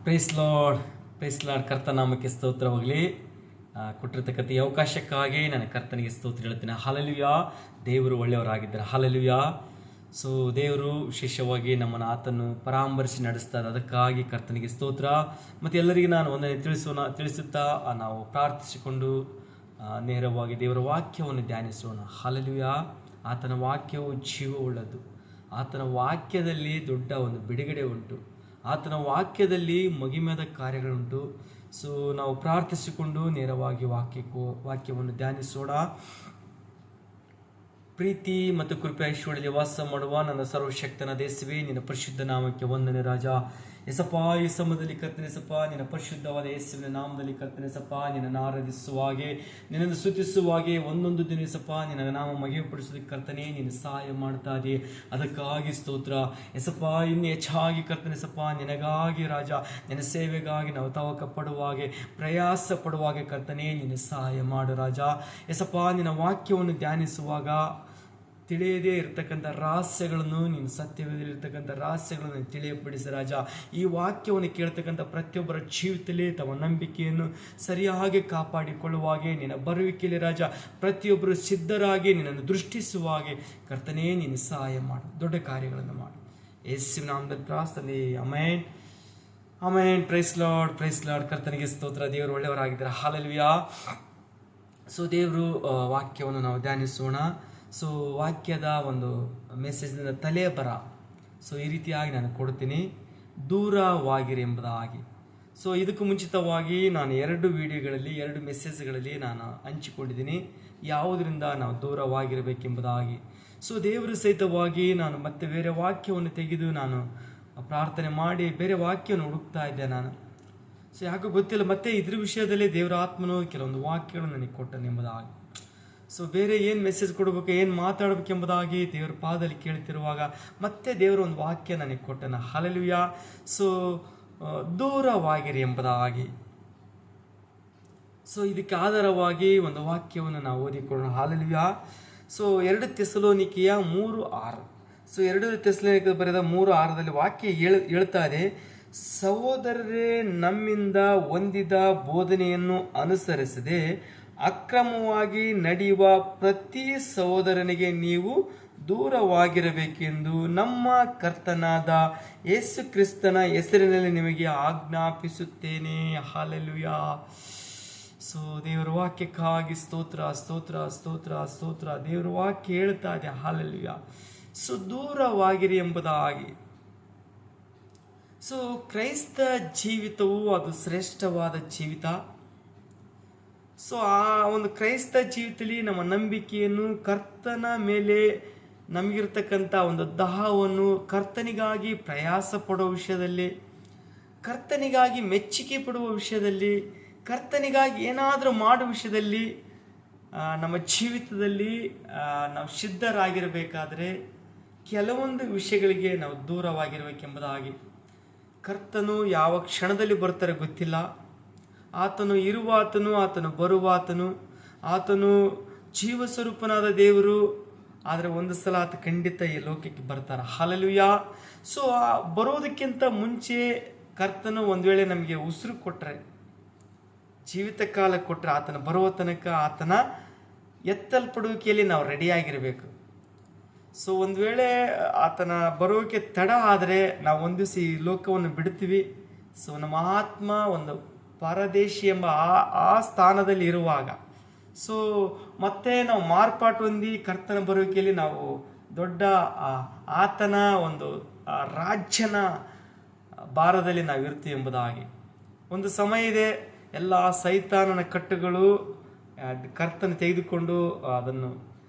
Price Lord praise Lord. ಕರ್ತನಾಮಕ್ಕೆ ಸ್ತೋತ್ರವಾಗಲಿ. ಕೊಟ್ಟಿರ್ತಕ್ಕಂಥ ಈ ಅವಕಾಶಕ್ಕಾಗಿ ನಾನು ಕರ್ತನಿಗೆ ಸ್ತೋತ್ರ ಹೇಳ್ತೀನಿ. ಹಲ್ಲೆಲೂಯಾ. ದೇವರು ಒಳ್ಳೆಯವರಾಗಿದ್ದಾರೆ. ಹಲ್ಲೆಲೂಯಾ. ಸೊ ದೇವರು ವಿಶೇಷವಾಗಿ ನಮ್ಮನ್ನು ಆತನು ಪರಾಮರ್ಶೆ ನಡೆಸ್ತಾರೆ. ಅದಕ್ಕಾಗಿ ಕರ್ತನಿಗೆ ಸ್ತೋತ್ರ. ಮತ್ತು ಎಲ್ಲರಿಗೂ ನಾನು ಒಂದನೇ ತಿಳಿಸುತ್ತಾ ನಾವು ಪ್ರಾರ್ಥಿಸಿಕೊಂಡು ನೇರವಾಗಿ ದೇವರ ವಾಕ್ಯವನ್ನು ಧ್ಯಾನಿಸೋಣ. ಹಲ್ಲೆಲೂಯಾ. ಆತನ ವಾಕ್ಯವು ಜೀವವುಳ್ಳದ್ದು. ಆತನ ವಾಕ್ಯದಲ್ಲಿ ದೊಡ್ಡ ಒಂದು ಬಿಡುಗಡೆ ಉಂಟು. ಆತನ ವಾಕ್ಯದಲ್ಲಿ ಮಹಿಮೆಯಾದ ಕಾರ್ಯಗಳುಂಟು. ಸೊ ನಾವು ಪ್ರಾರ್ಥಿಸಿಕೊಂಡು ನೇರವಾಗಿ ವಾಕ್ಯವನ್ನು ಧ್ಯಾನಿಸೋಣ. ಪ್ರೀತಿ ಮತ್ತು ಕೃಪೆ ಐಶ್ವರ್ಯದಲ್ಲಿ ವಾಸ ಮಾಡುವ ನನ್ನ ಸರ್ವಶಕ್ತನ ದೇಶವೇ, ನಿನ್ನ ಪರಿಶುದ್ಧ ನಾಮಕ್ಕೆ ವಂದನೆ ರಾಜ. ಎಸಪ್ಪ, ಈ ಸಮಯದಲ್ಲಿ ಕರ್ತನೆಸಪ್ಪ, ನಿನ್ನ ಪರಿಶುದ್ಧವಾದ ಯೇಸುವಿನ ನಾಮದಲ್ಲಿ ಕರ್ತನೆಸಪ್ಪ, ನಿನ್ನನ್ನು ಆರಾಧಿಸುವಾಗೆ, ನಿನ್ನನ್ನು ಸ್ತುತಿಸುವಾಗೆ ಒಂದೊಂದು ದಿನ ಎಸಪ್ಪ ನಿನ್ನ ನಾಮ ಮಹಿಮೆಪಡಿಸೋದಕ್ಕೆ ಕರ್ತನೆ ನೀನು ಸಹಾಯ ಮಾಡ್ತಾ ಇದ್ದೀ. ಅದಕ್ಕಾಗಿ ಸ್ತೋತ್ರ ಎಸಪ್ಪ. ಇನ್ನು ಹೆಚ್ಚಾಗಿ ಕರ್ತನೆಸಪ್ಪ, ನಿನಗಾಗಿ ರಾಜ, ನಿನ್ನ ಸೇವೆಗಾಗಿ ನಾವು ತವಕ ಪಡುವಾಗೆ, ಪ್ರಯಾಸ ಪಡುವಾಗೆ ಕರ್ತನೆ ನೀನು ಸಹಾಯ ಮಾಡು ರಾಜ. ಎಸಪ್ಪ, ನಿನ್ನ ವಾಕ್ಯವನ್ನು ಧ್ಯಾನಿಸುವಾಗ ತಿಳಿಯದೇ ಇರತಕ್ಕಂಥ ರಹಸ್ಯಗಳನ್ನು, ನೀನು ಸತ್ಯವಿರತಕ್ಕಂಥ ರಹಸ್ಯಗಳನ್ನು ತಿಳಿಯಪಡಿಸಿ ರಾಜ. ಈ ವಾಕ್ಯವನ್ನು ಕೇಳ್ತಕ್ಕಂಥ ಪ್ರತಿಯೊಬ್ಬರ ಜೀವಿತದಲ್ಲಿ ತಮ್ಮ ನಂಬಿಕೆಯನ್ನು ಸರಿಯಾಗಿ ಕಾಪಾಡಿಕೊಳ್ಳುವಾಗೆ, ನಿನ್ನ ಬರುವಿಕೆಯಲ್ಲಿ ರಾಜ ಪ್ರತಿಯೊಬ್ಬರು ಸಿದ್ಧರಾಗಿ ನಿನ್ನನ್ನು ದೃಷ್ಟಿಸುವಾಗೆ ಕರ್ತನೇ ನೀನು ಸಹಾಯ ಮಾಡು. ದೊಡ್ಡ ಕಾರ್ಯಗಳನ್ನು ಮಾಡು. ಯೇಸುವಿನ ನಾಮದಲ್ಲಿ ಪ್ರಾರ್ಥನೆ. Amen, amen. Praise Lord, praise Lord. ಕರ್ತನಿಗೆ ಸ್ತೋತ್ರ. ದೇವರು ಒಳ್ಳೆಯವರಾಗಿದ್ದಾರೆ. ಹಲ್ಲೆಲೂಯಾ. ಸೊ ದೇವರು ವಾಕ್ಯವನ್ನು ನಾವು ಧ್ಯಾನಿಸೋಣ. ಸೊ ವಾಕ್ಯದ ಒಂದು ಮೆಸೇಜ್ನ ತಲೆ ಬರ ಸೊ ಈ ರೀತಿಯಾಗಿ ನಾನು ಕೊಡ್ತೀನಿ, ದೂರವಾಗಿರಿ ಎಂಬುದಾಗಿ. ಸೊ ಇದಕ್ಕೂ ಮುಂಚಿತವಾಗಿ ನಾನು 2 ವಿಡಿಯೋಗಳಲ್ಲಿ 2 ಮೆಸೇಜ್ಗಳಲ್ಲಿ ನಾನು ಹಂಚಿಕೊಂಡಿದ್ದೀನಿ, ಯಾವುದರಿಂದ ನಾವು ದೂರವಾಗಿರಬೇಕೆಂಬುದಾಗಿ. ಸೊ ದೇವರು ಸಹಿತವಾಗಿ ನಾನು ಮತ್ತೆ ಬೇರೆ ವಾಕ್ಯವನ್ನು ತೆಗೆದು ನಾನು ಪ್ರಾರ್ಥನೆ ಮಾಡಿ ಬೇರೆ ವಾಕ್ಯವನ್ನು ಹುಡುಕ್ತಾ ಇದ್ದೆ ನಾನು. ಸೊ ಯಾಕೋ ಗೊತ್ತಿಲ್ಲ, ಮತ್ತೆ ಇದ್ರ ವಿಷಯದಲ್ಲಿ ದೇವರ ಆತ್ಮನು ಕೆಲವೊಂದು ವಾಕ್ಯಗಳನ್ನು ನನಗೆ ಕೊಟ್ಟನೆಂಬುದಾಗಿ. ಸೊ ಬೇರೆ ಏನು ಮೆಸೇಜ್ ಕೊಡಬೇಕು, ಏನು ಮಾತಾಡಬೇಕೆಂಬುದಾಗಿ ದೇವರ ಪಾದದಲ್ಲಿ ಕೇಳ್ತಿರುವಾಗ ಮತ್ತೆ ದೇವರು ಒಂದು ವಾಕ್ಯ ನನಗೆ ಕೊಟ್ಟನ. ಹಲ್ಲೆಲೂಯಾ. ಸೊ ದೂರವಾಗಿರಿ ಎಂಬುದಾಗಿ. ಸೊ ಇದಕ್ಕೆ ಆಧಾರವಾಗಿ ಒಂದು ವಾಕ್ಯವನ್ನು ನಾವು ಓದಿಕೊಳ್ಳೋಣ. ಹಲ್ಲೆಲೂಯಾ. ಸೊ 2 ಥೆಸಲೋನಿಕೆಯ 3:6. ಸೊ 2 ಥೆಸಲೋನಿಕೆ ಬರೆದ 3:6 ವಾಕ್ಯ ಹೇಳ್ತಾ ಇದೆ, ಸಹೋದರರೇ, ನಮ್ಮಿಂದ ಹೊಂದಿದ ಬೋಧನೆಯನ್ನು ಅನುಸರಿಸದೆ ಅಕ್ರಮವಾಗಿ ನಡೆಯುವ ಪ್ರತಿ ಸಹೋದರನಿಗೆ ನೀವು ದೂರವಾಗಿರಬೇಕೆಂದು ನಮ್ಮ ಕರ್ತನಾದ ಯೇಸು ಕ್ರಿಸ್ತನ ಹೆಸರಿನಲ್ಲಿ ನಿಮಗೆ ಆಜ್ಞಾಪಿಸುತ್ತೇನೆ. ಹಲ್ಲೆಲೂಯಾ. ಸೊ ದೇವರ ವಾಕ್ಯಕ್ಕಾಗಿ ಸ್ತೋತ್ರ, ಸ್ತೋತ್ರ, ಸ್ತೋತ್ರ, ಸ್ತೋತ್ರ. ದೇವರ ವಾಕ್ಯ ಹೇಳ್ತಾ ಇದೆ ಹಲ್ಲೆಲೂಯಾ. ಸೊ ದೂರವಾಗಿರಿ ಎಂಬುದಾಗಿ. ಸೊ ಕ್ರೈಸ್ತ ಜೀವಿತವು ಅದು ಶ್ರೇಷ್ಠವಾದ ಜೀವಿತ. ಸೊ ಆ ಒಂದು ಕ್ರೈಸ್ತ ಜೀವಿತದಲ್ಲಿ ನಮ್ಮ ನಂಬಿಕೆಯನ್ನು, ಕರ್ತನ ಮೇಲೆ ನಮಗಿರ್ತಕ್ಕಂಥ ಒಂದು ದಾಹವನ್ನು, ಕರ್ತನಿಗಾಗಿ ಪ್ರಯಾಸ ಪಡುವ ವಿಷಯದಲ್ಲಿ, ಕರ್ತನಿಗಾಗಿ ಮೆಚ್ಚುಗೆ ಪಡುವ ವಿಷಯದಲ್ಲಿ, ಕರ್ತನಿಗಾಗಿ ಏನಾದರೂ ಮಾಡುವ ವಿಷಯದಲ್ಲಿ ನಮ್ಮ ಜೀವಿತದಲ್ಲಿ ನಾವು ಸಿದ್ಧರಾಗಿರಬೇಕಾದ್ರೆ ಕೆಲವೊಂದು ವಿಷಯಗಳಿಗೆ ನಾವು ದೂರವಾಗಿರಬೇಕೆಂಬುದಾಗಿ. ಕರ್ತನು ಯಾವ ಕ್ಷಣದಲ್ಲಿ ಬರ್ತಾರೆ ಗೊತ್ತಿಲ್ಲ. ಆತನು ಇರುವಾತನು, ಆತನು ಬರುವಾತನು, ಆತನು ಜೀವಸ್ವರೂಪನಾದ ದೇವರು. ಆದರೆ ಒಂದು ಸಲ ಆತ ಖಂಡಿತ ಈ ಲೋಕಕ್ಕೆ ಬರ್ತಾರೆ. ಹಲ್ಲೆಲೂಯಾ. ಸೊ ಬರೋದಕ್ಕಿಂತ ಮುಂಚೆ ಕರ್ತನು ಒಂದು ವೇಳೆ ನಮಗೆ ಉಸಿರು ಕೊಟ್ಟರೆ, ಜೀವಿತ ಕಾಲ ಕೊಟ್ಟರೆ, ಆತನ ಬರುವ ತನಕ ಆತನ ಎತ್ತಲ್ಪಡುವಿಕೆಯಲ್ಲಿ ನಾವು ರೆಡಿಯಾಗಿರಬೇಕು. ಸೊ ಒಂದು ವೇಳೆ ಆತನ ಬರೋಕೆ ತಡ ಆದರೆ ನಾವು ಒಂದು ದಿವಸ ಈ ಲೋಕವನ್ನು ಬಿಡ್ತೀವಿ. ಸೊ ನಮ್ಮ ಆತ್ಮ ಒಂದು ಪರದೇಶಿ ಎಂಬ ಆ ಸ್ಥಾನದಲ್ಲಿ ಇರುವಾಗ, ಸೊ ಮತ್ತೆ ನಾವು ಮಾರ್ಪಾಟು ಹೊಂದಿ ಕರ್ತನ ಬರುವಿಕೆಯಲ್ಲಿ ನಾವು ದೊಡ್ಡ ಆತನ ಒಂದು ರಾಜ್ಯನ ಭಾರದಲ್ಲಿ ನಾವು ಇರ್ತೀವಿ ಎಂಬುದಾಗಿ. ಒಂದು ಸಮಯ ಇದೆ, ಎಲ್ಲ ಸೈತಾನನ ಕಟ್ಟುಗಳು ಕರ್ತನ ತೆಗೆದುಕೊಂಡು ಅದನ್ನು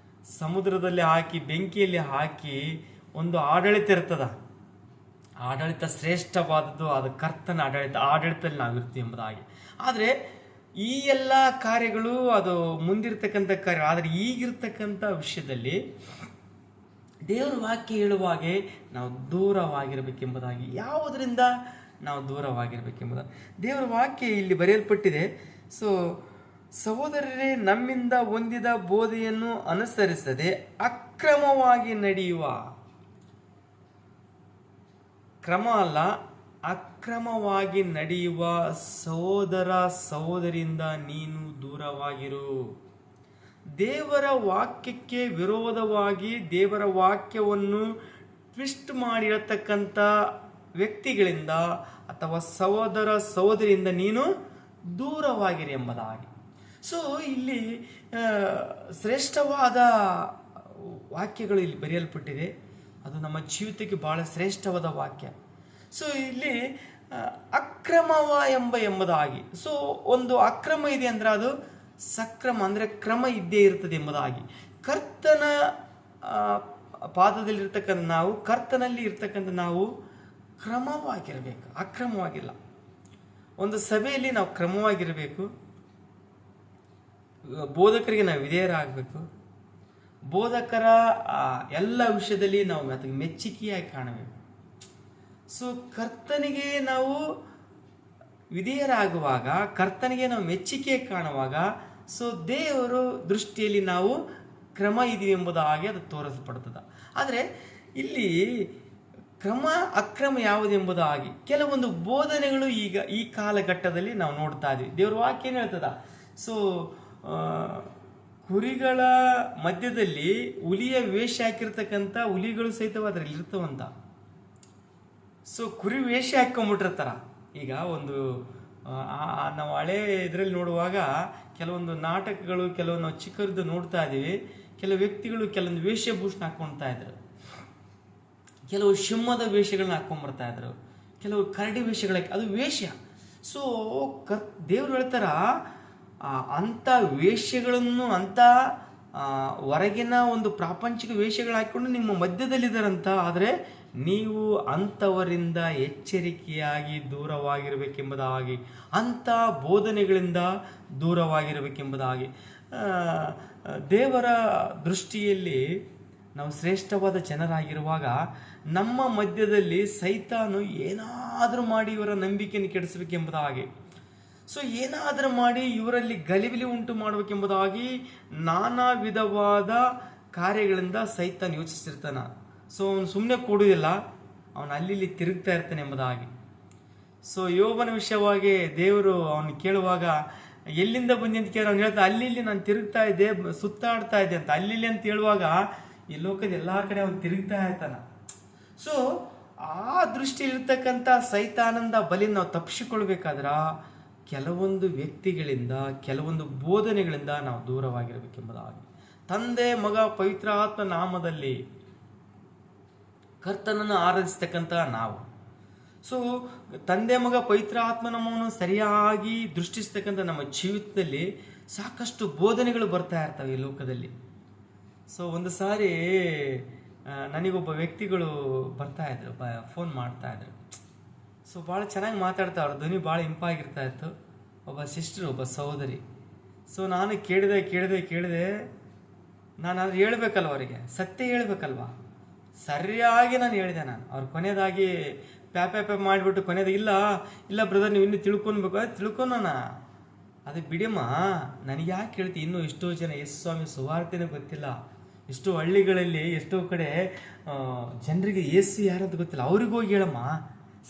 ಸಮುದ್ರದಲ್ಲಿ ಹಾಕಿ, ಬೆಂಕಿಯಲ್ಲಿ ಹಾಕಿ ಒಂದು ಆಡಳಿತ ಇರ್ತದ. ಆಡಳಿತ ಶ್ರೇಷ್ಠವಾದದ್ದು, ಅದು ಕರ್ತನ ಆಡಳಿತದಲ್ಲಿ ನಾವಿರ್ತೀವಿ ಎಂಬುದಾಗಿ. ಆದರೆ ಈ ಎಲ್ಲ ಕಾರ್ಯಗಳು ಅದು ಮುಂದಿರ್ತಕ್ಕಂಥ ಕಾರ್ಯ. ಆದರೆ ಈಗಿರ್ತಕ್ಕಂಥ ವಿಷಯದಲ್ಲಿ ದೇವರ ವಾಕ್ಯ ಹೇಳುವಾಗೆ ನಾವು ದೂರವಾಗಿರಬೇಕೆಂಬುದಾಗಿ. ಯಾವುದರಿಂದ ನಾವು ದೂರವಾಗಿರಬೇಕೆಂಬುದಾಗಿ ದೇವರ ವಾಕ್ಯ ಇಲ್ಲಿ ಬರೆಯಲ್ಪಟ್ಟಿದೆ. ಸೊ ಸಹೋದರರೇ, ನಮ್ಮಿಂದ ಹೊಂದಿದ ಬೋಧೆಯನ್ನು ಅನುಸರಿಸದೆ ಅಕ್ರಮವಾಗಿ ನಡೆಯುವ, ಕ್ರಮ ಅಲ್ಲ, ಅಕ್ರಮವಾಗಿ ನಡೆಯುವ ಸಹೋದರ ಸಹೋದರಿಯಿಂದ ನೀನು ದೂರವಾಗಿರು. ದೇವರ ವಾಕ್ಯಕ್ಕೆ ವಿರೋಧವಾಗಿ ದೇವರ ವಾಕ್ಯವನ್ನು ಟ್ವಿಸ್ಟ್ ಮಾಡಿರತಕ್ಕಂಥ ವ್ಯಕ್ತಿಗಳಿಂದ ಅಥವಾ ಸಹೋದರ ಸಹೋದರಿಯಿಂದ ನೀನು ದೂರವಾಗಿರಿ ಎಂಬುದಾಗಿ. ಸೊ ಇಲ್ಲಿ ಶ್ರೇಷ್ಠವಾದ ವಾಕ್ಯಗಳು ಇಲ್ಲಿ ಬರೆಯಲ್ಪಟ್ಟಿದೆ. ಅದು ನಮ್ಮ ಜೀವಿತಕ್ಕೆ ಬಹಳ ಶ್ರೇಷ್ಠವಾದ ವಾಕ್ಯ. ಸೊ ಇಲ್ಲಿ ಅಕ್ರಮವ ಎಂಬುದಾಗಿ. ಸೊ ಒಂದು ಅಕ್ರಮ ಇದೆ ಅಂದರೆ ಅದು ಸಕ್ರಮ ಅಂದರೆ ಕ್ರಮ ಇದ್ದೇ ಇರ್ತದೆ ಎಂಬುದಾಗಿ. ಕರ್ತನ ಪಾದದಲ್ಲಿರ್ತಕ್ಕಂಥ ನಾವು, ಕರ್ತನಲ್ಲಿ ಇರ್ತಕ್ಕಂಥ ನಾವು ಕ್ರಮವಾಗಿರಬೇಕು, ಅಕ್ರಮವಾಗಿಲ್ಲ. ಒಂದು ಸಭೆಯಲ್ಲಿ ನಾವು ಕ್ರಮವಾಗಿರಬೇಕು. ಬೋಧಕರಿಗೆ ನಾವು ವಿಧೇಯರಾಗಬೇಕು. ಬೋಧಕರ ಎಲ್ಲ ವಿಷಯದಲ್ಲಿ ನಾವು ಅದಕ್ಕೆ ಮೆಚ್ಚುಗೆಯಾಗಿ ಕಾಣಬೇಕು. ಸೊ ಕರ್ತನಿಗೆ ನಾವು ವಿಧೇಯರಾಗುವಾಗ, ಕರ್ತನಿಗೆ ನಾವು ಮೆಚ್ಚುಗೆ ಕಾಣುವಾಗ, ಸೊ ದೇವರು ದೃಷ್ಟಿಯಲ್ಲಿ ನಾವು ಕ್ರಮ ಇದೀವಿ ಎಂಬುದಾಗಿ ಅದು ತೋರಿಸಲ್ಪಡುತ್ತದೆ. ಆದರೆ ಇಲ್ಲಿ ಕ್ರಮ ಅಕ್ರಮ ಯಾವುದೆಂಬುದಾಗಿ ಕೆಲವೊಂದು ಬೋಧನೆಗಳು ಈಗ ಈ ಕಾಲಘಟ್ಟದಲ್ಲಿ ನಾವು ನೋಡ್ತಾ ಇದ್ದೀವಿ. ದೇವ್ರ ವಾಕ್ಯ ಏನು ಹೇಳ್ತದ? ಸೊ ಕುರಿಗಳ ಮಧ್ಯದಲ್ಲಿ ಹುಲಿಯ ವೇಷ ಹಾಕಿರ್ತಕ್ಕಂಥ ಹುಲಿಗಳು ಸಹಿತ ಅದರಲ್ಲಿ ಇರ್ತವಂತ. ಸೊ ಕುರಿ ವೇಷ ಹಾಕೊಂಡ್ಬಿಟ್ಟಿರ್ತಾರ. ಈಗ ಒಂದು ನಾವು ಹಳೆ ಇದರಲ್ಲಿ ನೋಡುವಾಗ ಕೆಲವೊಂದು ನಾಟಕಗಳು, ಕೆಲವೊಂದು ನಾವು ಚಿಕ್ಕವರಿದ್ದು ನೋಡ್ತಾ ಇದ್ದೀವಿ. ಕೆಲವು ವ್ಯಕ್ತಿಗಳು ಕೆಲವೊಂದು ವೇಷಭೂಷಣ ಹಾಕ್ಕೊಳ್ತಾ ಇದ್ರು. ಕೆಲವು ಸಿಂಹದ ವೇಷಗಳನ್ನ ಹಾಕ್ಕೊಂಡ್ಬರ್ತಾ ಇದ್ರು, ಕೆಲವು ಕರಡಿ ವೇಷಗಳಕ್ಕೆ, ಅದು ವೇಷ. ಸೊ ದೇವ್ರು ಹೇಳ್ತಾರ, ಅಂಥ ವೇಷಗಳನ್ನು, ಅಂಥ ಹೊರಗಿನ ಒಂದು ಪ್ರಾಪಂಚಿಕ ವೇಷಗಳು ಹಾಕಿಕೊಂಡು ನಿಮ್ಮ ಮಧ್ಯದಲ್ಲಿದ್ದಾರಂತ. ಆದರೆ ನೀವು ಅಂಥವರಿಂದ ಎಚ್ಚರಿಕೆಯಾಗಿ ದೂರವಾಗಿರಬೇಕೆಂಬುದಾಗಿ, ಅಂಥ ಬೋಧನೆಗಳಿಂದ ದೂರವಾಗಿರಬೇಕೆಂಬುದಾಗಿ. ದೇವರ ದೃಷ್ಟಿಯಲ್ಲಿ ನಾವು ಶ್ರೇಷ್ಠವಾದ ಜನರಾಗಿರುವಾಗ ನಮ್ಮ ಮಧ್ಯದಲ್ಲಿ ಸೈತಾನು ಏನಾದರೂ ಮಾಡಿ ಇವರ ನಂಬಿಕೆಯನ್ನು ಕೆಡಿಸಬೇಕೆಂಬುದಾಗಿ, ಸೊ ಏನಾದರೂ ಮಾಡಿ ಇವರಲ್ಲಿ ಗಲಿಬಿಲಿ ಉಂಟು ಮಾಡಬೇಕೆಂಬುದಾಗಿ ನಾನಾ ವಿಧವಾದ ಕಾರ್ಯಗಳಿಂದ ಸೈತಾನ್ ಯೋಚಿಸಿರ್ತಾನೆ. ಸೊ ಅವನು ಸುಮ್ಮನೆ ಕೂಡುವುದಿಲ್ಲ, ಅವನು ಅಲ್ಲಿ ತಿರುಗ್ತಾ ಇರ್ತಾನೆ ಎಂಬುದಾಗಿ. ಸೊ ಯೋಬನ ವಿಷಯವಾಗಿ ದೇವರು ಅವನು ಕೇಳುವಾಗ ಎಲ್ಲಿಂದ ಬಂದಿ ಅಂತ ಕೇಳಿ ಅವ್ನು ಹೇಳ್ತಾ, ಅಲ್ಲಿ ನಾನು ತಿರುಗ್ತಾ ಇದ್ದೆ, ಸುತ್ತಾಡ್ತಾ ಇದ್ದೆ ಅಂತ. ಅಲ್ಲಿ ಅಂತ ಹೇಳುವಾಗ ಈ ಲೋಕದ ಎಲ್ಲ ಕಡೆ ಅವನು ತಿರುಗ್ತಾ ಇರ್ತಾನ. ಸೊ ಆ ದೃಷ್ಟಿಯಲ್ಲಿರ್ತಕ್ಕಂಥ ಸೈತಾನಂದ ಬಲಿಯಿಂದ ನಾವು ತಪ್ಪಿಸಿಕೊಳ್ಬೇಕಾದ್ರೆ ಕೆಲವೊಂದು ವ್ಯಕ್ತಿಗಳಿಂದ, ಕೆಲವೊಂದು ಬೋಧನೆಗಳಿಂದ ನಾವು ದೂರವಾಗಿರಬೇಕೆಂಬುದಾಗಿ. ತಂದೆ, ಮಗ, ಪವಿತ್ರ ಆತ್ಮ ನಾಮದಲ್ಲಿ ಕರ್ತನನ್ನು ಆರಾಧಿಸ್ತಕ್ಕಂಥ ನಾವು, ಸೊ ತಂದೆ, ಮಗ, ಪವಿತ್ರ ಆತ್ಮ ನಮ್ಮನ್ನು ಸರಿಯಾಗಿ ದೃಷ್ಟಿಸ್ತಕ್ಕಂಥ ನಮ್ಮ ಜೀವಿತದಲ್ಲಿ ಸಾಕಷ್ಟು ಬೋಧನೆಗಳು ಬರ್ತಾ ಇರ್ತವೆ ಈ ಲೋಕದಲ್ಲಿ. ಸೊ ಒಂದು ಸಾರಿ ನನಗೊಬ್ಬ ವ್ಯಕ್ತಿಗಳು ಬರ್ತಾ ಇದ್ರು, ಫೋನ್ ಮಾಡ್ತಾ ಇದ್ರು. ಸೊ ಭಾಳ ಚೆನ್ನಾಗಿ ಮಾತಾಡ್ತಾ, ಅವ್ರ ಧ್ವನಿ ಭಾಳ ಇಂಪಾಗಿರ್ತಾ ಇತ್ತು. ಒಬ್ಬ ಸಿಸ್ಟರ್, ಒಬ್ಬ ಸಹೋದರಿ. ಸೊ ನಾನು ಕೇಳಿದೆ ನಾನು ಅದು ಹೇಳ್ಬೇಕಲ್ವ, ಅವರಿಗೆ ಸತ್ಯ ಹೇಳ್ಬೇಕಲ್ವ. ಸರಿಯಾಗಿ ನಾನು ಹೇಳಿದೆ. ಅವ್ರು ಕೊನೆಯದಾಗಿ ಪ್ಯಾಪ್ಯಾಪ ಮಾಡಿಬಿಟ್ಟು ಕೊನೆಯದಾಗ, ಇಲ್ಲ ಬ್ರದರ್, ನೀವು ಇನ್ನೂ ತಿಳ್ಕೊಬೇಕು. ಅದು ತಿಳ್ಕೊಳೋಣ, ಅದು ಬಿಡಮ್ಮ, ನನಗೆ ಯಾಕೆ ಹೇಳ್ತಿ? ಇನ್ನೂ ಎಷ್ಟೋ ಜನ ಯೇಸು ಸ್ವಾಮಿ ಸುವಾರ್ತೆನೇ ಗೊತ್ತಿಲ್ಲ. ಎಷ್ಟೋ ಹಳ್ಳಿಗಳಲ್ಲಿ, ಎಷ್ಟೋ ಕಡೆ ಜನರಿಗೆ ಯೇಸು ಯಾರಂತ ಗೊತ್ತಿಲ್ಲ. ಅವ್ರಿಗೆ ಹೋಗಿ ಹೇಳಮ್ಮ,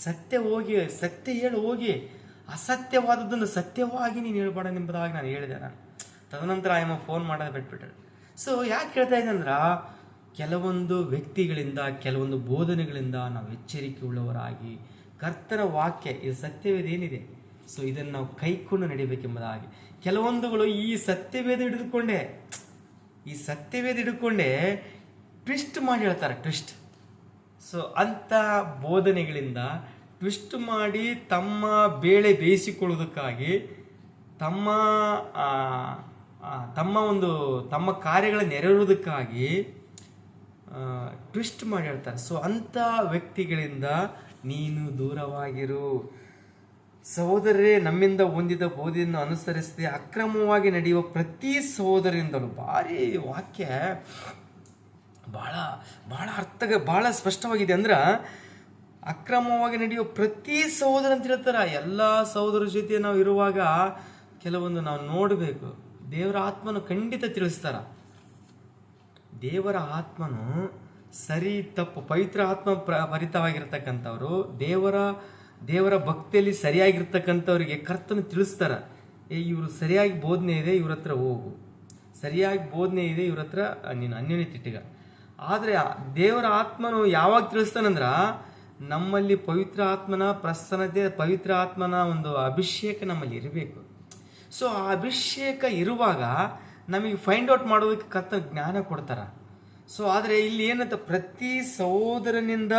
ಸತ್ಯ ಹೇಳು ಹೋಗಿ. ಅಸತ್ಯವಾದದ್ದನ್ನು ಸತ್ಯವಾಗಿ ನೀನು ಹೇಳ್ಬೇಡ ಎಂಬುದಾಗಿ ನಾನು ಹೇಳಿದೆ. ತದನಂತರ ಆಯಮ್ಮ ಫೋನ್ ಮಾಡೋದು ಬಿಟ್ಬಿಟ್ರೆ. ಸೊ ಯಾಕೆ ಹೇಳ್ತಾ ಇದ್ದೆ ಅಂದ್ರೆ, ಕೆಲವೊಂದು ವ್ಯಕ್ತಿಗಳಿಂದ, ಕೆಲವೊಂದು ಬೋಧನೆಗಳಿಂದ ನಾವು ಎಚ್ಚರಿಕೆ ಉಳ್ಳವರಾಗಿ ಕರ್ತನ ವಾಕ್ಯ, ಇದು ಸತ್ಯವೇದ ಏನಿದೆ, ಸೊ ಇದನ್ನು ನಾವು ಕೈಕೊಂಡು ನಡಿಬೇಕೆಂಬುದಾಗಿ. ಕೆಲವೊಂದುಗಳು ಈ ಸತ್ಯವೇದ ಹಿಡಿದುಕೊಂಡೇ ಟ್ವಿಸ್ಟ್ ಮಾಡಿ ಹೇಳ್ತಾರೆ, ಟ್ವಿಸ್ಟ್. ಸೊ ಅಂಥ ಬೋಧನೆಗಳಿಂದ ಟ್ವಿಸ್ಟ್ ಮಾಡಿ ತಮ್ಮ ಬೇಳೆ ಬೇಯಿಸಿಕೊಳ್ಳುವುದಕ್ಕಾಗಿ, ತಮ್ಮ ಕಾರ್ಯಗಳ ನೆರವೇರುವುದಕ್ಕಾಗಿ ಟ್ವಿಸ್ಟ್ ಮಾಡಿ ಹೇಳ್ತಾರೆ. ಸೊ ಅಂಥ ವ್ಯಕ್ತಿಗಳಿಂದ ನೀನು ದೂರವಾಗಿರು. ಸಹೋದರರೇ, ನಮ್ಮಿಂದ ಹೊಂದಿದ ಬೋಧೆಯನ್ನು ಅನುಸರಿಸದೆ ಅಕ್ರಮವಾಗಿ ನಡೆಯುವ ಪ್ರತಿ ಸಹೋದರಿಂದಲೂ. ಭಾರಿ ವಾಕ್ಯ, ಭಾಳ ಸ್ಪಷ್ಟವಾಗಿದೆ. ಅಂದ್ರೆ ಅಕ್ರಮವಾಗಿ ನಡೆಯುವ ಪ್ರತಿ ಸಹೋದರ ಅಂತ ಹೇಳ್ತಾರೆ. ಎಲ್ಲ ಸಹೋದರ ಜೊತೆ ನಾವು ಇರುವಾಗ ಕೆಲವೊಂದು ನಾವು ನೋಡಬೇಕು. ದೇವರ ಆತ್ಮನು ಖಂಡಿತ ತಿಳಿಸ್ತಾರ. ದೇವರ ಆತ್ಮನು ಸರಿ ತಪ್ಪು, ಪವಿತ್ರ ಆತ್ಮ ಭರಿತವಾಗಿರ್ತಕ್ಕಂಥವ್ರು, ದೇವರ ದೇವರ ಭಕ್ತಿಯಲ್ಲಿ ಸರಿಯಾಗಿರ್ತಕ್ಕಂಥವ್ರಿಗೆ ಕರ್ತನ ತಿಳಿಸ್ತಾರ, ಇವರು ಸರಿಯಾಗಿ ಬೋಧನೆ ಇದೆ, ಇವ್ರ ಹತ್ರ ಹೋಗು, ಸರಿಯಾಗಿ ಬೋಧನೆ ಇದೆ, ಇವ್ರ ಹತ್ರ ನೀನು ಅನ್ಯೋನ್ಯತೆ ಇಟ್ಟಿಗ. ಆದರೆ ದೇವರ ಆತ್ಮನು ಯಾವಾಗ ತಿಳಿಸ್ತಾನಂದ್ರ ನಮ್ಮಲ್ಲಿ ಪವಿತ್ರ ಆತ್ಮನ ಪ್ರಸನ್ನತೆ, ಪವಿತ್ರ ಆತ್ಮನ ಒಂದು ಅಭಿಷೇಕ ನಮ್ಮಲ್ಲಿ ಇರಬೇಕು. ಸೊ ಆ ಅಭಿಷೇಕ ಇರುವಾಗ ನಮಗೆ ಫೈಂಡ್ ಔಟ್ ಮಾಡೋದಕ್ಕೆ ಕರ್ತನ ಜ್ಞಾನ ಕೊಡ್ತಾರ. ಸೊ ಆದರೆ ಇಲ್ಲಿ ಏನಂತ, ಪ್ರತಿ ಸಹೋದರನಿಂದ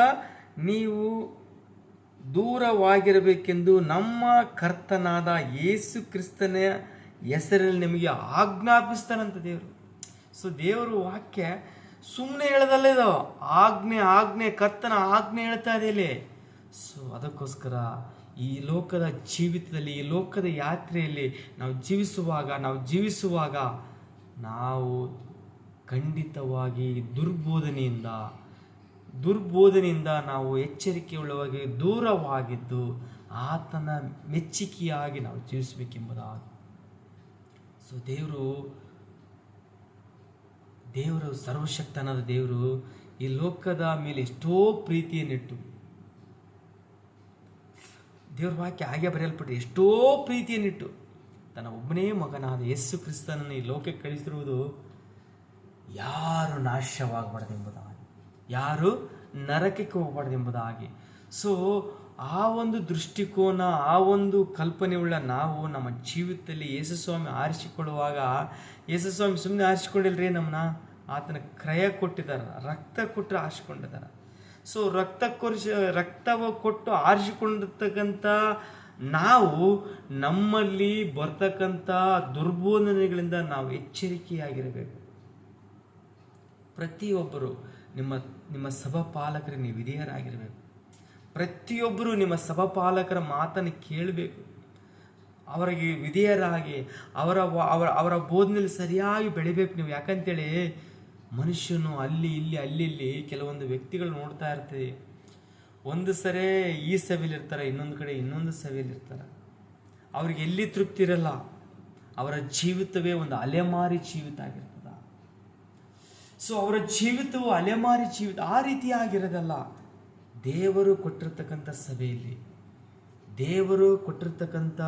ನೀವು ದೂರವಾಗಿರಬೇಕೆಂದು ನಮ್ಮ ಕರ್ತನಾದ ಯೇಸು ಕ್ರಿಸ್ತನ ಹೆಸರಲ್ಲಿ ನಿಮಗೆ ಆಜ್ಞಾಪಿಸ್ತಾನಂತ ದೇವರು. ಸೊ ದೇವರು ವಾಕ್ಯ ಸುಮ್ಮನೆ ಹೇಳೋದಲ್ಲ, ಇದು ಆಜ್ಞೆ ಕರ್ತನ ಆಜ್ಞೆ ಹೇಳ್ತಾ ಇದೆ ಇಲ್ಲಿ. ಸೊ ಅದಕ್ಕೋಸ್ಕರ ಈ ಲೋಕದ ಜೀವಿತದಲ್ಲಿ, ಈ ಲೋಕದ ಯಾತ್ರೆಯಲ್ಲಿ ನಾವು ಜೀವಿಸುವಾಗ ನಾವು ಖಂಡಿತವಾಗಿ ದುರ್ಬೋಧನೆಯಿಂದ ನಾವು ಎಚ್ಚರಿಕೆಯುಳ್ಳವಾಗಿ ದೂರವಾಗಿದ್ದು ಆತನ ಮೆಚ್ಚುಗೆಯಾಗಿ ನಾವು ಜೀವಿಸಬೇಕೆಂಬುದಾಗಿ. ಸೊ ದೇವರು ಸರ್ವಶಕ್ತನಾದ ದೇವರು ಈ ಲೋಕದ ಮೇಲೆ ಎಷ್ಟೋ ಪ್ರೀತಿಯನ್ನಿಟ್ಟು, ದೇವ್ರ ವಾಕ್ಯ ಹಾಗೆ ಬರೆಯಲ್ಪಟ್ಟು ಎಷ್ಟೋ ಪ್ರೀತಿಯನ್ನಿಟ್ಟು ತನ್ನ ಒಬ್ಬನೇ ಮಗನಾದ ಯೇಸು ಕ್ರಿಸ್ತನನ್ನು ಈ ಲೋಕಕ್ಕೆ ಕಳಿಸಿರುವುದು ಯಾರು ನಾಶವಾಗಬಾರ್ದೆಂಬುದಾಗಿ, ಯಾರು ನರಕಕ್ಕೆ ಹೋಗಬಾರ್ದೆಂಬುದಾಗಿ. ಸೊ ಆ ಒಂದು ದೃಷ್ಟಿಕೋನ, ಆ ಒಂದು ಕಲ್ಪನೆಯುಳ್ಳ ನಾವು ನಮ್ಮ ಜೀವಿತದಲ್ಲಿ ಯೇಸುಸ್ವಾಮಿ ಆರಿಸಿಕೊಳ್ಳುವಾಗ, ಯೇಸುಸ್ವಾಮಿ ಸುಮ್ಮನೆ ಆರಿಸಿಕೊಂಡಿಲ್ರಿ, ನಮ್ಮನ್ನ ಆತನ ಕ್ರಯ ಕೊಟ್ಟಿದ್ದಾರೆ, ರಕ್ತ ಕೊಟ್ಟು ಆರಿಸಿಕೊಂಡಿದ್ದಾರೆ. ಸೊ ರಕ್ತವ ಕೊಟ್ಟು ಆರಿಸಿಕೊಂಡಿರ್ತಕ್ಕಂಥ ನಾವು ನಮ್ಮಲ್ಲಿ ಬರ್ತಕ್ಕಂಥ ದುರ್ಬೋಧನೆಗಳಿಂದ ನಾವು ಎಚ್ಚರಿಕೆಯಾಗಿರಬೇಕು. ಪ್ರತಿಯೊಬ್ಬರು ನಿಮ್ಮ ಸಭಾಪಾಲಕರಿಗೆ ನೀವು ವಿಧೇಯರಾಗಿರಬೇಕು. ಪ್ರತಿಯೊಬ್ಬರು ನಿಮ್ಮ ಸಭಾಪಾಲಕರ ಮಾತನ್ನು ಕೇಳಬೇಕು, ಅವರಿಗೆ ವಿಧೇಯರಾಗಿ ಅವರ ಬೋಧನೆಯಲ್ಲಿ ಸರಿಯಾಗಿ ಬೆಳಿಬೇಕು ನೀವು. ಯಾಕಂತೇಳಿ ಮನುಷ್ಯನು ಅಲ್ಲಿ ಕೆಲವೊಂದು ವ್ಯಕ್ತಿಗಳು ನೋಡ್ತಾ ಇರ್ತೀವಿ. ಒಂದು ಸರಿ ಈ ಸಭೆಯಲ್ಲಿರ್ತಾರೆ, ಇನ್ನೊಂದು ಕಡೆ ಇನ್ನೊಂದು ಸಭೆಯಲ್ಲಿರ್ತಾರೆ. ಅವ್ರಿಗೆ ಎಲ್ಲಿ ತೃಪ್ತಿ ಇರಲ್ಲ. ಅವರ ಜೀವಿತವೇ ಒಂದು ಅಲೆಮಾರಿ ಜೀವಿತ ಆಗಿರ್ತದ. ಸೊ ಅವರ ಜೀವಿತವು ಅಲೆಮಾರಿ ಜೀವಿತ ಆ ರೀತಿ ಆಗಿರೋದಲ್ಲ. ದೇವರು ಕೊಟ್ಟಿರ್ತಕ್ಕಂಥ ಸಭೆಯಲ್ಲಿ, ದೇವರು ಕೊಟ್ಟಿರ್ತಕ್ಕಂಥ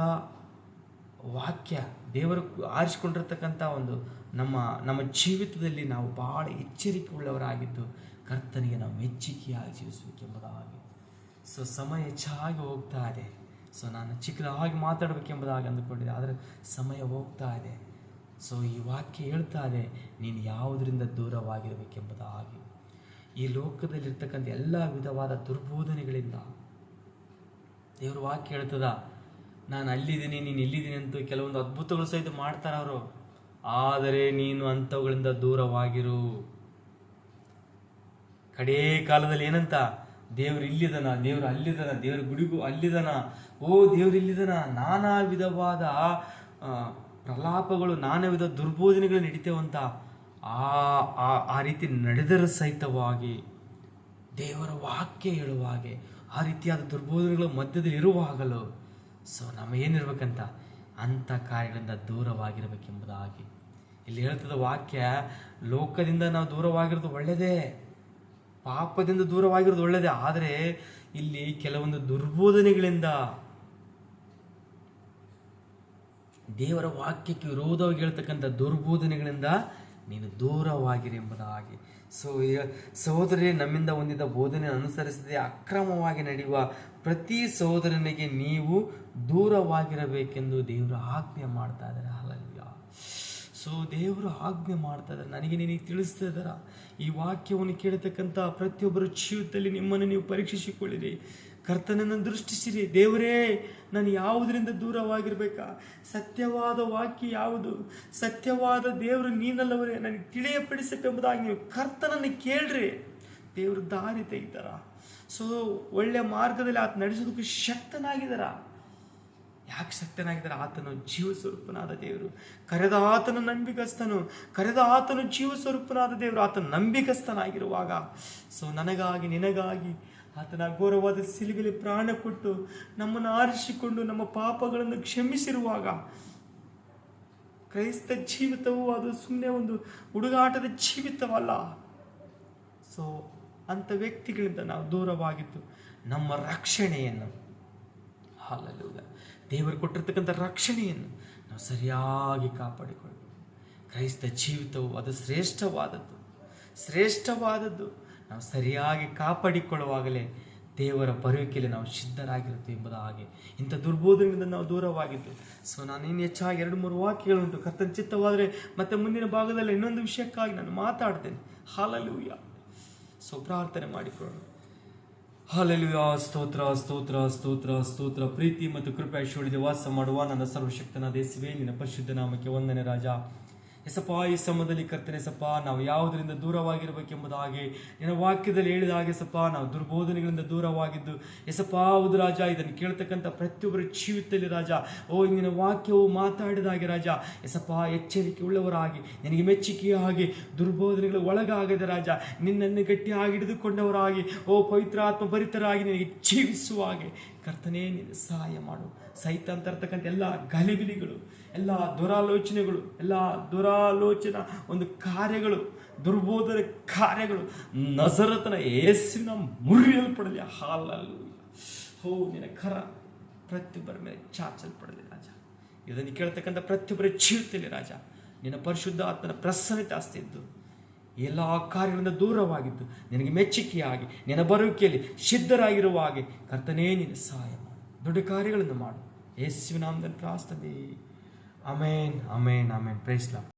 ವಾಕ್ಯ, ದೇವರು ಆರಿಸಿಕೊಂಡಿರ್ತಕ್ಕಂಥ ಒಂದು ನಮ್ಮ ಜೀವಿತದಲ್ಲಿ ನಾವು ಬಹಳ ಎಚ್ಚರಿಕೆ ಉಳ್ಳವರಾಗಿದ್ದು ಕರ್ತನಿಗೆ ನಾವು ಮೆಚ್ಚುಗೆಯಾಗಿ ಜೀವಿಸಬೇಕೆಂಬುದಾಗಿ. ಸೊ ಸಮಯ ಹೆಚ್ಚಾಗಿ ಹೋಗ್ತಾ ಇದೆ. ಸೊ ನಾನು ಚಿಕ್ಕದಾಗಿ ಮಾತಾಡಬೇಕೆಂಬುದಾಗಿ ಅಂದುಕೊಂಡಿದ್ದೆ, ಆದರೆ ಸಮಯ ಹೋಗ್ತಾ ಇದೆ. ಸೊ ಈ ವಾಕ್ಯ ಹೇಳ್ತಾ ಇದೆ, ನೀನು ಯಾವುದರಿಂದ ದೂರವಾಗಿರಬೇಕೆಂಬುದಾಗಿ. ಈ ಲೋಕದಲ್ಲಿರ್ತಕ್ಕಂಥ ಎಲ್ಲ ವಿಧವಾದ ದುರ್ಬೋಧನೆಗಳಿಂದ ದೇವ್ರ ವಾಕ್ಯ ಹೇಳ್ತದ, ನಾನು ಅಲ್ಲಿದ್ದೀನಿ, ನೀನು ಇಲ್ಲಿದ್ದೀನಿ ಅಂತ ಕೆಲವೊಂದು ಅದ್ಭುತಗಳು ಸಹಿತ ಮಾಡ್ತಾರೆ ಅವರು. ಆದರೆ ನೀನು ಅಂಥವುಗಳಿಂದ ದೂರವಾಗಿರು. ಕಡೇ ಕಾಲದಲ್ಲಿ ಏನಂತ, ದೇವ್ರು ಇಲ್ಲಿದನ, ದೇವ್ರು ಅಲ್ಲಿದನ, ದೇವ್ರ ಗುಡಿಗೂ ಅಲ್ಲಿದನ, ದೇವ್ರು ಇಲ್ಲಿದನ, ನಾನಾ ವಿಧವಾದ ಪ್ರಲಾಪಗಳು, ನಾನಾ ವಿಧ ದುರ್ಬೋಧನೆಗಳು ನಡೀತೇವಂತ. ಆ ರೀತಿ ನಡೆದರ ಸಹಿತವಾಗಿ ದೇವರ ವಾಕ್ಯ ಹೇಳುವಾಗೆ ಆ ರೀತಿಯಾದ ದುರ್ಬೋಧನೆಗಳ ಮಧ್ಯದಲ್ಲಿ ಇರುವಾಗಲೂ ಸೊ ನಮಗೇನಿರ್ಬೇಕಂತ, ಅಂಥ ಕಾರ್ಯಗಳಿಂದ ದೂರವಾಗಿರಬೇಕೆಂಬುದಾಗಿ ಇಲ್ಲಿ ಹೇಳ್ತದ ವಾಕ್ಯ. ಲೋಕದಿಂದ ನಾವು ದೂರವಾಗಿರೋದು ಒಳ್ಳೆಯದೇ, ಪಾಪದಿಂದ ದೂರವಾಗಿರೋದು ಒಳ್ಳೆಯದೇ. ಆದರೆ ಇಲ್ಲಿ ಕೆಲವೊಂದು ದುರ್ಬೋಧನೆಗಳಿಂದ, ದೇವರ ವಾಕ್ಯಕ್ಕೆ ವಿರೋಧವಾಗಿ ಹೇಳ್ತಕ್ಕಂಥ ದುರ್ಬೋಧನೆಗಳಿಂದ ನೀನು ದೂರವಾಗಿರಿ ಎಂಬುದಾಗಿ. ಸೊ ಸಹೋದರರೇ, ನಮ್ಮಿಂದ ಹೊಂದಿದ ಬೋಧನೆ ಅನುಸರಿಸದೆ ಅಕ್ರಮವಾಗಿ ನಡೆಯುವ ಪ್ರತಿ ಸಹೋದರನಿಗೆ ನೀವು ದೂರವಾಗಿರಬೇಕೆಂದು ದೇವರು ಆಜ್ಞೆ ಮಾಡ್ತಾ ಇದ್ದಾರೆ. ಹಲ್ಲೆಲೂಯಾ. ಸೊ ದೇವರು ಆಜ್ಞೆ ಮಾಡ್ತಾ ಇದ್ದಾರೆ, ನನಗೆ ನಿನಗೆ ತಿಳಿಸ್ತಾ ಇದ್ದಾರ. ಈ ವಾಕ್ಯವನ್ನು ಕೇಳತಕ್ಕಂಥ ಪ್ರತಿಯೊಬ್ಬರ ಜೀವಿತದಲ್ಲಿ ನಿಮ್ಮನ್ನು ನೀವು ಪರೀಕ್ಷಿಸಿಕೊಳ್ಳಿರಿ, ಕರ್ತನನ್ನು ದೃಷ್ಟಿಸಿರಿ. ದೇವರೇ, ನಾನು ಯಾವುದರಿಂದ ದೂರವಾಗಿರ್ಬೇಕಾ? ಸತ್ಯವಾದ ವಾಕ್ಯ ಯಾವುದು? ಸತ್ಯವಾದ ದೇವರು ನೀನಲ್ಲವರೇ, ನನಗೆ ತಿಳಿಯಪಡಿಸಬೇಕೆಂಬುದಾಗಿ ನೀವು ಕರ್ತನನ್ನು ಕೇಳ್ರಿ. ದೇವರು ದಾರಿ ತೆಗಿತಾರ. ಸೊ ಒಳ್ಳೆಯ ಮಾರ್ಗದಲ್ಲಿ ಆತ ನಡೆಸೋದಕ್ಕೆ ಶಕ್ತನಾಗಿದ್ದಾರ. ಯಾಕೆ ಶಕ್ತನಾಗಿದ್ದಾರೆ? ಆತನು ಜೀವ ಸ್ವರೂಪನಾದ ದೇವರು, ಕರೆದ ಆತನು ನಂಬಿಕಸ್ತನು, ಕರೆದ ಆತನು ಜೀವ ಸ್ವರೂಪನಾದ ದೇವರು. ಆತನು ನಂಬಿಕಸ್ತನಾಗಿರುವಾಗ ಸೊ ನನಗಾಗಿ ನಿನಗಾಗಿ ಆತನ ಘೋರವಾದ ಸಿಲುಬೆಯಲ್ಲಿ ಪ್ರಾಣ ಕೊಟ್ಟು ನಮ್ಮನ್ನು ಆರಿಸಿಕೊಂಡು ನಮ್ಮ ಪಾಪಗಳನ್ನು ಕ್ಷಮಿಸಿರುವಾಗ, ಕ್ರೈಸ್ತ ಜೀವಿತವು ಅದು ಸುಮ್ಮನೆ ಒಂದು ಹುಡುಗಾಟದ ಜೀವಿತವಲ್ಲ. ಸೊ ಅಂಥ ವ್ಯಕ್ತಿಗಳಿಂದ ನಾವು ದೂರವಾಗಿದ್ದು ನಮ್ಮ ರಕ್ಷಣೆಯನ್ನು ಹಲ್ಲೆಲೂಯಾ. ದೇವರು ಕೊಟ್ಟಿರ್ತಕ್ಕಂಥ ರಕ್ಷಣೆಯನ್ನು ನಾವು ಸರಿಯಾಗಿ ಕಾಪಾಡಿಕೊಳ್ಳಬೇಕು. ಕ್ರೈಸ್ತ ಜೀವಿತವು ಅದು ಶ್ರೇಷ್ಠವಾದದ್ದು. ನಾವು ಸರಿಯಾಗಿ ಕಾಪಾಡಿಕೊಳ್ಳುವಾಗಲೇ ದೇವರ ಬರುವಿಕೆಯಲ್ಲಿ ನಾವು ಸಿದ್ಧರಾಗಿರುತ್ತೇವೆ ಎಂಬುದಾಗಿ. ಇಂಥ ದುರ್ಬೋಧನೆಯಿಂದ ನಾವು ದೂರವಾಗಿದ್ದು. ಸೊ ನಾನು ಇನ್ನು ಹೆಚ್ಚಾಗಿ 2-3 ವಾಕ್ಯಗಳುಂಟು. ಕರ್ತನ ಚಿತ್ತವಾದರೆ ಮತ್ತೆ ಮುಂದಿನ ಭಾಗದಲ್ಲಿ ಇನ್ನೊಂದು ವಿಷಯಕ್ಕಾಗಿ ನಾನು ಮಾತಾಡ್ತೇನೆ. ಹಲ್ಲೆಲೂಯಾ. ಸೊ ಪ್ರಾರ್ಥನೆ ಮಾಡಿಕೊಳ್ಳೋಣ. ಹಲ್ಲೆಲೂಯಾ. ಸ್ತೋತ್ರ ಸ್ತೋತ್ರ ಸ್ತೋತ್ರ ಸ್ತೋತ್ರ. ಪ್ರೀತಿ ಮತ್ತು ಕೃಪೆ ಐಶ್ವರ್ಯದ ವಾಸ ಮಾಡುವ ನನ್ನ ಸರ್ವಶಕ್ತನಾದ ಯೇಸುವೇ, ನಿನ್ನ ಪರಿಶುದ್ಧ ನಾಮಕ್ಕೆ ವಂದನೆ ರಾಜ. ಎಸಪ್ಪ, ಈ ಸಮಯದಲ್ಲಿ ಕರ್ತನೆ ಸಪ್ಪ, ನಾವು ಯಾವುದರಿಂದ ದೂರವಾಗಿರಬೇಕೆಂಬುದಾಗಿ ನಿನ್ನ ವಾಕ್ಯದಲ್ಲಿ ಹೇಳಿದ ಹಾಗೆ ಸಪ್ಪ, ನಾವು ದುರ್ಬೋಧನೆಗಳಿಂದ ದೂರವಾಗಿದ್ದು ಎಸಪ್ಪ, ಹೌದು ರಾಜ, ಇದನ್ನು ಕೇಳ್ತಕ್ಕಂಥ ಪ್ರತಿಯೊಬ್ಬರ ಜೀವಿತದಲ್ಲಿ ರಾಜ, ನಿನ್ನ ವಾಕ್ಯವು ಮಾತಾಡಿದ ಹಾಗೆ ರಾಜ ಎಸಪ್ಪ, ಎಚ್ಚರಿಕೆ ಉಳ್ಳವರಾಗಿ ನಿನಗೆ ಮೆಚ್ಚುಗೆಯ ಹಾಗೆ ದುರ್ಬೋಧನೆಗಳು ಒಳಗಾಗದೆ ರಾಜ, ನಿನ್ನನ್ನು ಗಟ್ಟಿಯಾಗಿ ಹಿಡಿದುಕೊಂಡವರಾಗಿ ಪವಿತ್ರಾತ್ಮ ಭರಿತರಾಗಿ ನಿನಗೆ ಜೀವಿಸುವ ಹಾಗೆ ಕರ್ತನೇ ನೀನು ಸಹಾಯ ಮಾಡು. ಸೈತಾನ್ ತರ್ತಕ್ಕಂಥ ಎಲ್ಲ ಗಲಿಬಿಲಿಗಳು, ಎಲ್ಲ ದುರಾಲೋಚನಾ ಒಂದು ಕಾರ್ಯಗಳು, ದುರ್ಬೋಧನೆ ಕಾರ್ಯಗಳು ನಜರತನ ಯೇಸುವಿನ ಮುರಿಯಲ್ಪಡಲಿ. ಹಲ್ಲೆಲೂಯಾ. ನಿನ್ನ ಕರ ಪ್ರತಿಯೊಬ್ಬರ ಮೇಲೆ ಚಾಚಲ್ಪಡಲಿ ರಾಜ. ಇದನ್ನು ಕೇಳ್ತಕ್ಕಂಥ ಪ್ರತಿಯೊಬ್ಬರ ಜೀವಿತದಲ್ಲಿ ರಾಜ ನಿನ್ನ ಪರಿಶುದ್ಧ ಆತ್ಮನ ಪ್ರಸನ್ನತೆ ಇದ್ದು ಎಲ್ಲ ಕಾರ್ಯಗಳಿಂದ ದೂರವಾಗಿದ್ದು ನಿನಗೆ ಮೆಚ್ಚುಗೆಯಾಗಿ ನಿನ್ನ ಬರುವಿಕೆಯಲ್ಲಿ ಸಿದ್ಧರಾಗಿರುವ ಹಾಗೆ ಕರ್ತನೇ ನೀನು ಸಹಾಯ ಮಾಡು. ದೊಡ್ಡ ಕಾರ್ಯಗಳನ್ನು ಮಾಡು. ಯೇಸುವಿನ ನಾಮದಲ್ಲಿ ಪ್ರಾರ್ಥನೆ. Amen, amen, amen. Praise lord.